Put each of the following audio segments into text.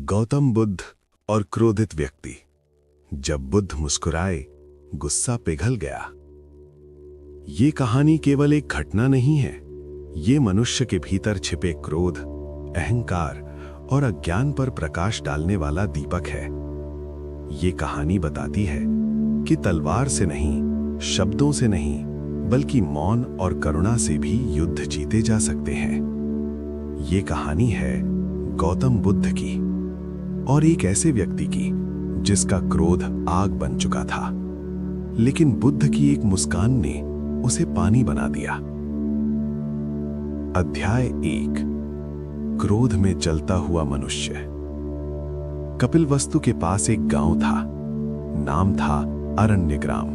गौतम बुद्ध और क्रोधित व्यक्ति। जब बुद्ध मुस्कुराए, गुस्सा पिघल गया। ये कहानी केवल एक घटना नहीं है, ये मनुष्य के भीतर छिपे क्रोध, अहंकार और अज्ञान पर प्रकाश डालने वाला दीपक है। ये कहानी बताती है कि तलवार से नहीं, शब्दों से नहीं, बल्कि मौन और करुणा से भी युद्ध जीते जा सकते हैं। ये कहानी है गौतम बुद्ध की, और एक ऐसे व्यक्ति की जिसका क्रोध आग बन चुका था, लेकिन बुद्ध की एक मुस्कान ने उसे पानी बना दिया। अध्याय 1। क्रोध में जलता हुआ मनुष्य। कपिलवस्तु के पास एक गांव था। नाम था अरण्यग्राम।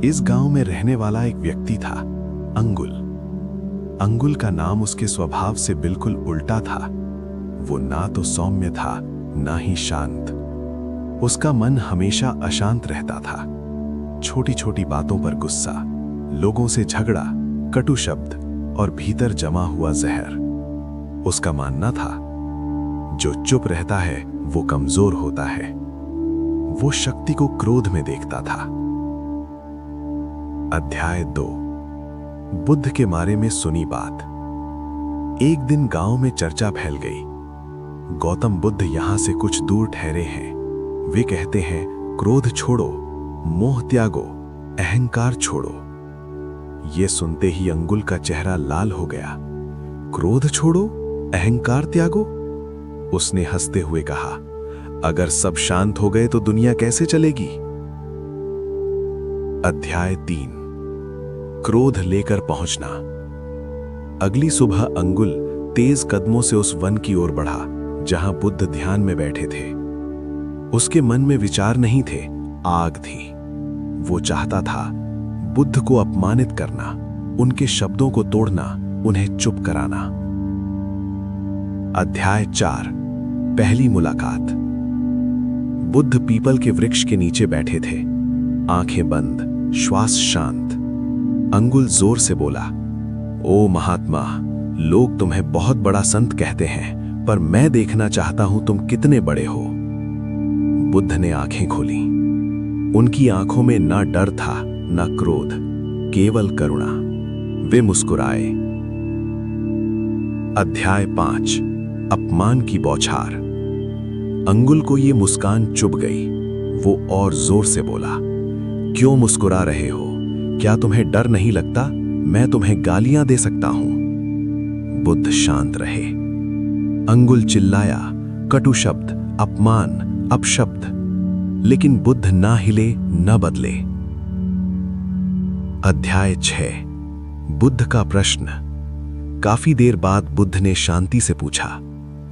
इस गांव में रहने वाला एक व्यक्ति था, अंगुल। अंगुल का नाम उसके स्वभाव से बिल्कुल उल्टा था। वो ना तो सौम्य था, ना ही शांत। उसका मन हमेशा अशांत रहता था। छोटी छोटी बातों पर गुस्सा, लोगों से झगड़ा, कटु शब्द और भीतर जमा हुआ जहर। उसका मानना था, जो चुप रहता है वो कमजोर होता है। वो शक्ति को क्रोध में देखता था। अध्याय 2। बुद्ध के बारे में सुनी बात। एक दिन गांव में चर्चा फैल गई। गौतम बुद्ध यहां से कुछ दूर ठहरे हैं। वे कहते हैं, क्रोध छोड़ो, मोह त्यागो, अहंकार छोड़ो। ये सुनते ही अंगुल का चेहरा लाल हो गया। क्रोध छोड़ो, अहंकार त्यागो? उसने हंसते हुए कहा, अगर सब शांत हो गए तो दुनिया कैसे चलेगी? अध्याय 3। क्रोध लेकर पहुंचना। अगली सुबह अंगुल तेज कदमों से उस वन की ओर बढ़ा जहां बुद्ध ध्यान में बैठे थे। उसके मन में विचार नहीं थे, आग थी। वो चाहता था बुद्ध को अपमानित करना, उनके शब्दों को तोड़ना, उन्हें चुप कराना। अध्याय 4। पहली मुलाकात। बुद्ध पीपल के वृक्ष के नीचे बैठे थे, आंखें बंद, श्वास शांत। अंगुल जोर से बोला, ओ महात्मा, लोग तुम्हें बहुत बड़ा संत कहते हैं, पर मैं देखना चाहता हूं तुम कितने बड़े हो। बुद्ध ने आंखें खोली। उनकी आंखों में ना डर था, ना क्रोध, केवल करुणा। वे मुस्कुराए। अध्याय 5। अपमान की बौछार। अंगुल को ये मुस्कान चुभ गई। वो और जोर से बोला, क्यों मुस्कुरा रहे हो? क्या तुम्हें डर नहीं लगता? मैं तुम्हें गालियां दे सकता हूं। बुद्ध शांत रहे। अंगुल चिल्लाया, कटु शब्द, अपमान, अपशब्द, लेकिन बुद्ध ना हिले न बदले। अध्याय 6। बुद्ध का प्रश्न। काफी देर बाद बुद्ध ने शांति से पूछा,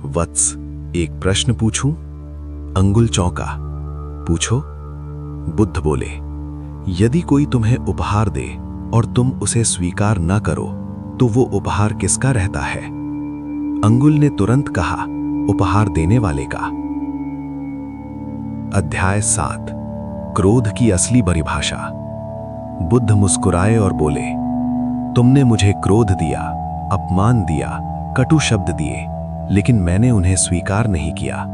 वत्स, एक प्रश्न पूछूं? अंगुल चौंका। पूछो। बुद्ध बोले, यदि कोई तुम्हें उपहार दे और तुम उसे स्वीकार न करो तो वो उपहार किसका रहता है? अंगुल ने तुरंत कहा, उपहार देने वाले का। अध्याय 7। क्रोध की असली परिभाषा। बुद्ध मुस्कुराए और बोले, तुमने मुझे क्रोध दिया, अपमान दिया, कटु शब्द दिए, लेकिन मैंने उन्हें स्वीकार नहीं किया।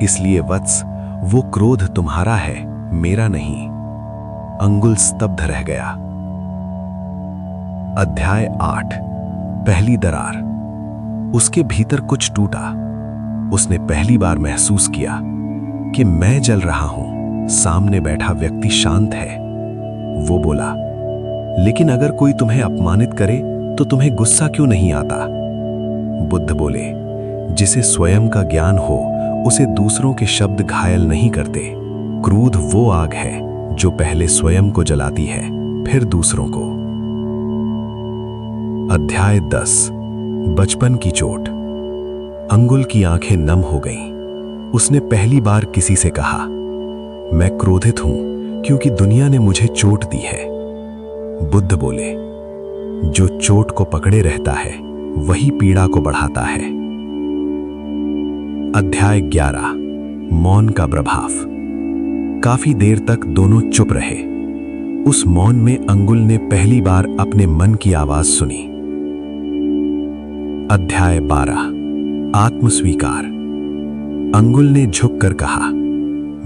इसलिए वत्स, वो क्रोध तुम्हारा है, मेरा नहीं। अंगुल स्तब्ध रह गया। अध्याय 8। पहली दरार। उसके भीतर कुछ टूटा। उसने पहली बार महसूस किया कि मैं जल रहा हूं, सामने बैठा व्यक्ति शांत है। वो बोला, लेकिन अगर कोई तुम्हें अपमानित करे तो तुम्हें गुस्सा क्यों नहीं आता? बुद्ध बोले, जिसे स्वयं का ज्ञान हो उसे दूसरों के शब्द घायल नहीं करते। क्रोध वो आग है जो पहले स्वयं को जलाती है, फिर दूसरों को। अध्याय 10। बचपन की चोट। अंगुल की आंखें नम हो गईं। उसने पहली बार किसी से कहा, मैं क्रोधित हूं क्योंकि दुनिया ने मुझे चोट दी है। बुद्ध बोले, जो चोट को पकड़े रहता है वही पीड़ा को बढ़ाता है। अध्याय 11। मौन का प्रभाव। काफी देर तक दोनों चुप रहे। उस मौन में अंगुल ने पहली बार अपने मन की आवाज सुनी। अध्याय 12। आत्मस्वीकार। अंगुल ने झुककर कहा,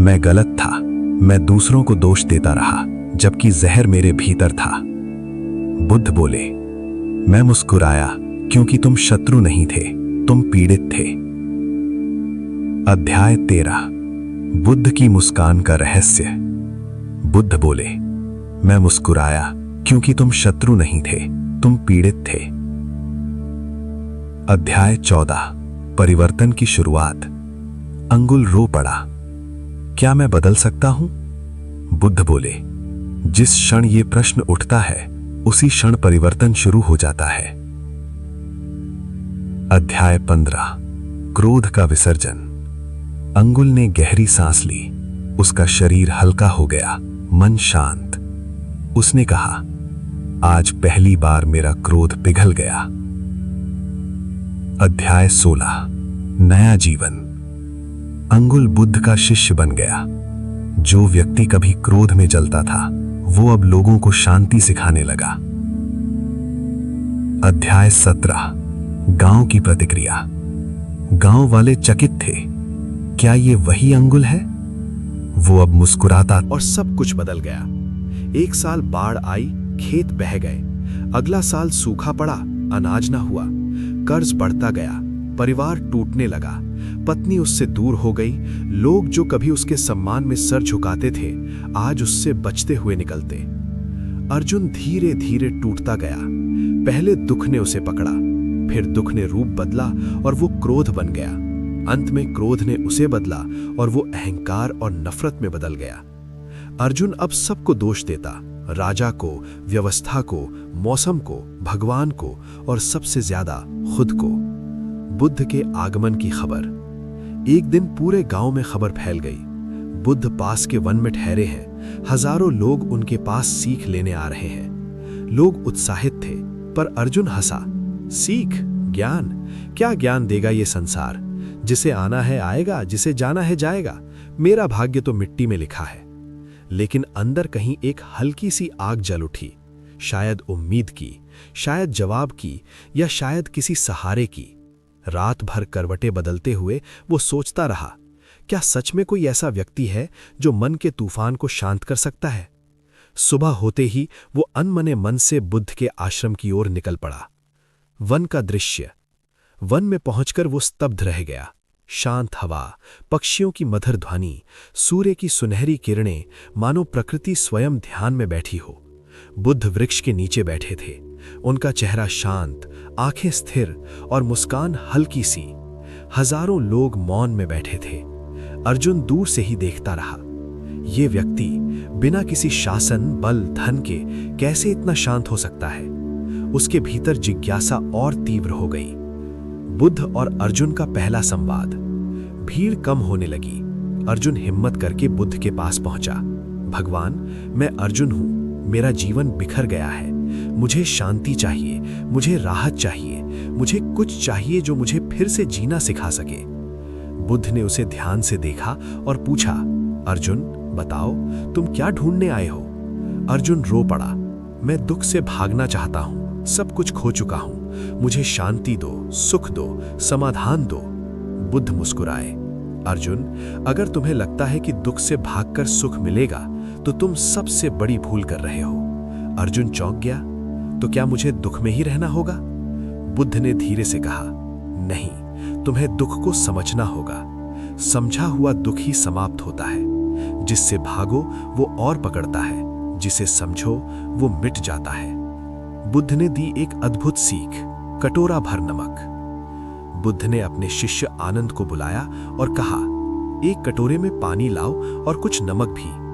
मैं गलत था। मैं दूसरों को दोष देता रहा, जबकि जहर मेरे भीतर था। बुद्ध बोले, मैं मुस्कुराया क्योंकि तुम शत्रु नहीं थे, तुम पीड़ित थे। अध्याय 13, बुद्ध की मुस्कान का रहस्य। बुद्ध बोले, मैं मुस्कुराया क्योंकि तुम शत्रु नहीं थे, तुम पीड़ित थे। अध्याय 14, परिवर्तन की शुरुआत। अंगुल रो पड़ा, क्या मैं बदल सकता हूं? बुद्ध बोले, जिस क्षण ये प्रश्न उठता है उसी क्षण परिवर्तन शुरू हो जाता है। अध्याय 15, क्रोध का विसर्जन। अंगुल ने गहरी सांस ली, उसका शरीर हल्का हो गया, मन शांत। उसने कहा, आज पहली बार मेरा क्रोध पिघल गया। अध्याय 16, नया जीवन। अंगुल बुद्ध का शिष्य बन गया। जो व्यक्ति कभी क्रोध में जलता था, वो अब लोगों को शांति सिखाने लगा। अध्याय 17, गांव की प्रतिक्रिया। गांव वाले चकित थे, क्या ये वही अंगुल है? वो अब मुस्कुराता और सब कुछ बदल गया। एक साल बाढ़ आई, खेत बह गए। अगला साल सूखा पड़ा, अनाज ना हुआ। कर्ज बढ़ता गया, परिवार टूटने लगा। पत्नी उससे दूर हो गई। लोग जो कभी उसके सम्मान में सर झुकाते थे, आज उससे बचते हुए निकलते। अर्जुन धीरे धीरे टूटता गया। पहले दुख ने उसे पकड़ा, फिर दुख ने रूप बदला और वो क्रोध बन गया। अंत में क्रोध ने उसे बदला और वो अहंकार और नफरत में बदल गया। अर्जुन अब सबको दोष देता, राजा को, व्यवस्था को, मौसम को, भगवान को और सबसे ज्यादा खुद को। बुद्ध के आगमन की खबर। एक दिन पूरे गांव में खबर फैल गई, बुद्ध पास के वन में ठहरे हैं। हजारों लोग उनके पास सीख लेने आ रहे हैं। लोग उत्साहित थे, पर अर्जुन हंसा। सीख? ज्ञान? क्या ज्ञान देगा ये संसार? जिसे आना है आएगा, जिसे जाना है जाएगा। मेरा भाग्य तो मिट्टी में लिखा है। लेकिन अंदर कहीं एक हल्की सी आग जल उठी, शायद उम्मीद की, शायद जवाब की, या शायद किसी सहारे की। रात भर करवटें बदलते हुए वो सोचता रहा, क्या सच में कोई ऐसा व्यक्ति है जो मन के तूफान को शांत कर सकता है? सुबह होते ही वो अनमने मन से बुद्ध के आश्रम की ओर निकल पड़ा। वन का दृश्य। वन में पहुंचकर वो स्तब्ध रह गया। शांत हवा, पक्षियों की मधुर ध्वनि, सूर्य की सुनहरी किरणें, मानो प्रकृति स्वयं ध्यान में बैठी हो। बुद्ध वृक्ष के नीचे बैठे थे। उनका चेहरा शांत, आंखें स्थिर और मुस्कान हल्की सी। हजारों लोग मौन में बैठे थे। अर्जुन दूर से ही देखता रहा। ये व्यक्ति बिना किसी शासन, बल, धन के कैसे इतना शांत हो सकता है? उसके भीतर जिज्ञासा और तीव्र हो गई। बुद्ध और अर्जुन का पहला संवाद। भीड़ कम होने लगी। अर्जुन हिम्मत करके बुद्ध के पास पहुंचा। भगवान, मैं अर्जुन हूं। मेरा जीवन बिखर गया है। मुझे शांति चाहिए, मुझे राहत चाहिए, मुझे कुछ चाहिए जो मुझे फिर से जीना सिखा सके। बुद्ध ने उसे ध्यान से देखा और पूछा, अर्जुन बताओ, तुम क्या ढूंढने आए हो? अर्जुन रो पड़ा, मैं दुख से भागना चाहता हूं, सब कुछ खो चुका हूं। मुझे शांति दो, सुख दो, समाधान दो। बुद्ध मुस्कुराए, अर्जुन, अगर तुम्हें लगता है कि दुख से भागकर सुख मिलेगा तो तुम सबसे बड़ी भूल कर रहे हो। अर्जुन चौंक गया, तो क्या मुझे दुख में ही रहना होगा? बुद्ध ने धीरे से कहा, नहीं, तुम्हें दुख को समझना होगा। समझा हुआ दुख ही समाप्त होता है। जिससे भागो वो और पकड़ता है, जिसे समझो वो मिट जाता है। बुद्ध ने दी एक अद्भुत सीख, कटोरा भर नमक। बुद्ध ने अपने शिष्य आनंद को बुलाया और कहा, एक कटोरे में पानी लाओ और कुछ नमक भी।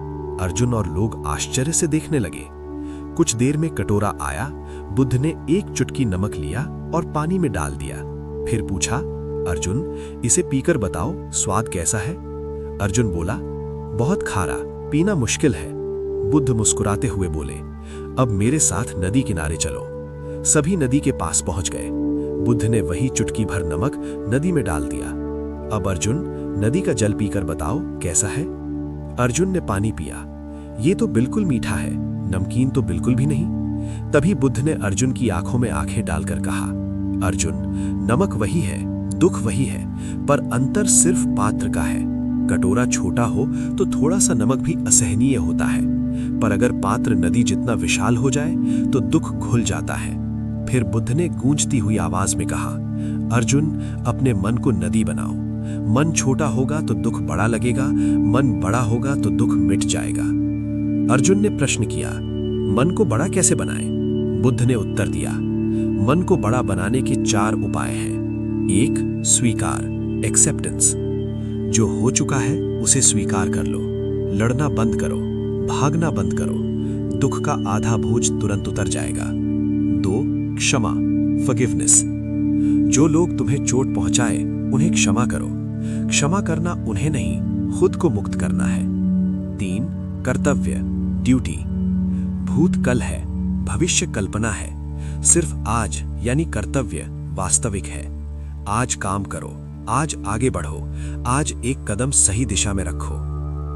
अर्जुन और लोग आश्चर्य से देखने लगे। कुछ देर में कटोरा आया। बुद्ध ने एक चुटकी नमक लिया और पानी में डाल दिया। फिर पूछा, अर्जुन, इसे पीकर बताओ स्वाद कैसा है? अर्जुन बोला, बहुत खारा, पीना मुश्किल है। बुद्ध मुस्कुराते हुए बोले, अब मेरे साथ नदी किनारे चलो। सभी नदी के पास पहुंच गए। बुद्ध ने वही चुटकी भर नमक नदी में डाल दिया। अब अर्जुन, नदी का जल पीकर बताओ कैसा है? अर्जुन ने पानी पिया। ये तो बिल्कुल मीठा है, नमकीन तो बिल्कुल भी नहीं। तभी बुद्ध ने अर्जुन की आंखों में आंखें डालकर कहा, अर्जुन, नमक वही है, दुख वही है, पर अंतर सिर्फ पात्र का है। कटोरा छोटा हो तो थोड़ा सा नमक भी असहनीय होता है, पर अगर पात्र नदी जितना विशाल हो जाए तो दुख घुल जाता है। फिर बुद्ध ने गूंजती हुई आवाज में कहा, अर्जुन, अपने मन को नदी बनाओ। मन छोटा होगा तो दुख बड़ा लगेगा, मन बड़ा होगा तो दुख मिट जाएगा। अर्जुन ने प्रश्न किया, मन को बड़ा कैसे बनाएं? बुद्ध ने उत्तर दिया, मन को बड़ा बनाने के 4 उपाय हैं। 1. स्वीकार, एक्सेप्टेंस। जो हो चुका है उसे स्वीकार कर लो। लड़ना बंद करो, भागना बंद करो, दुख का आधा बोझ तुरंत उतर जाएगा। 2. क्षमा, फॉरगिवनेस। जो लोग तुम्हें चोट पहुंचाए उन्हें क्षमा करो। क्षमा करना उन्हें नहीं, खुद को मुक्त करना है। 3. कर्तव्य, ड्यूटी। भूत कल है, भविष्य कल्पना है, सिर्फ आज यानी कर्तव्य वास्तविक है। आज काम करो, आज आगे बढ़ो, आज एक कदम सही दिशा में रखो।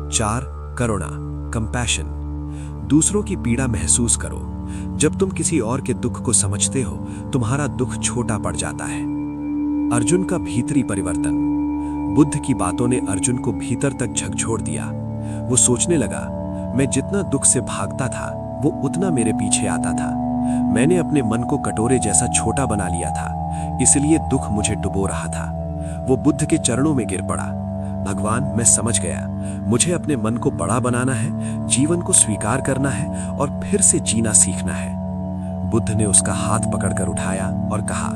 4. करुणा, कंपैशन। दूसरों की पीड़ा महसूस करो। जब तुम किसी और के दुख को समझते हो, तुम्हारा दुख छोटा पड़ जाता है। अर्जुन का भीतरी परिवर्तन। बुद्ध की बातों ने अर्जुन को भीतर तक झकझोर दिया। वो सोचने लगा, मैं जितना दुख से भागता था वो उतना मेरे पीछे आता था। मैंने अपने मन को कटोरे जैसा छोटा बना लिया था, इसलिए दुख मुझे डुबो रहा था। वो बुद्ध के चरणों में गिर पड़ा। भगवान, मैं समझ गया, मुझे अपने मन को बड़ा बनाना है, जीवन को स्वीकार करना है और फिर से जीना सीखना है। बुद्ध ने उसका हाथ पकड़कर उठाया और कहा,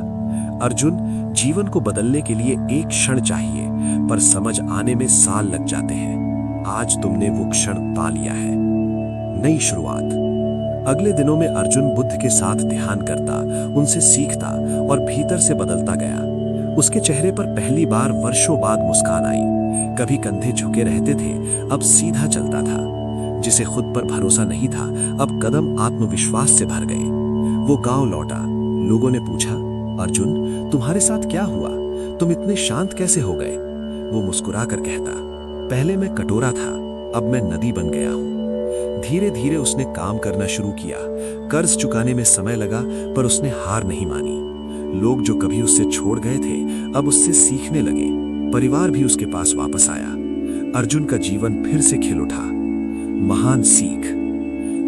अर्जुन, जीवन को बदलने के लिए एक क्षण चाहिए, पर समझ आने में साल लग जाते हैं। आज तुमने वो क्षण पा लिया है। नई शुरुआत। अगले दिनों में अर्जुन बुद्ध के साथ ध्यान करता, उनसे सीखता और भीतर से बदलता गया। उसके चेहरे पर पहली बार वर्षों बाद मुस्कान आई। कभी कंधे झुके रहते थे, अब सीधा चलता था। जिसे खुद पर भरोसा नहीं था, अब कदम आत्मविश्वास से भर गए। वो गांव लौटा। लोगों ने पूछा, अर्जुन, तुम्हारे साथ क्या हुआ? तुम इतने शांत कैसे हो गए? वो मुस्कुरा कर कहता, पहले मैं कटोरा था, अब मैं नदी बन गया हूं। धीरे धीरे उसने काम करना शुरू किया। कर्ज चुकाने में समय लगा, पर उसने हार नहीं मानी। लोग जो कभी उससे छोड़ गए थे, अब उससे सीखने लगे। परिवार भी उसके पास वापस आया। अर्जुन का जीवन फिर से खिल उठा। महान सीख।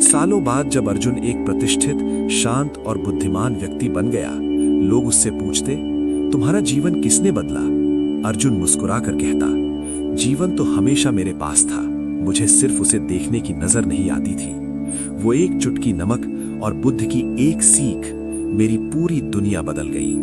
सालों बाद जब अर्जुन एक प्रतिष्ठित, शांत और बुद्धिमान व्यक्ति बन गया, लोग उससे पूछते, तुम्हारा जीवन किसने बदला? अर्जुन मुस्कुरा कर कहता, जीवन तो हमेशा मेरे पास था, मुझे सिर्फ उसे देखने की नजर नहीं आती थी। वो एक चुटकी नमक और बुद्ध की एक सीख, मेरी पूरी दुनिया बदल गई।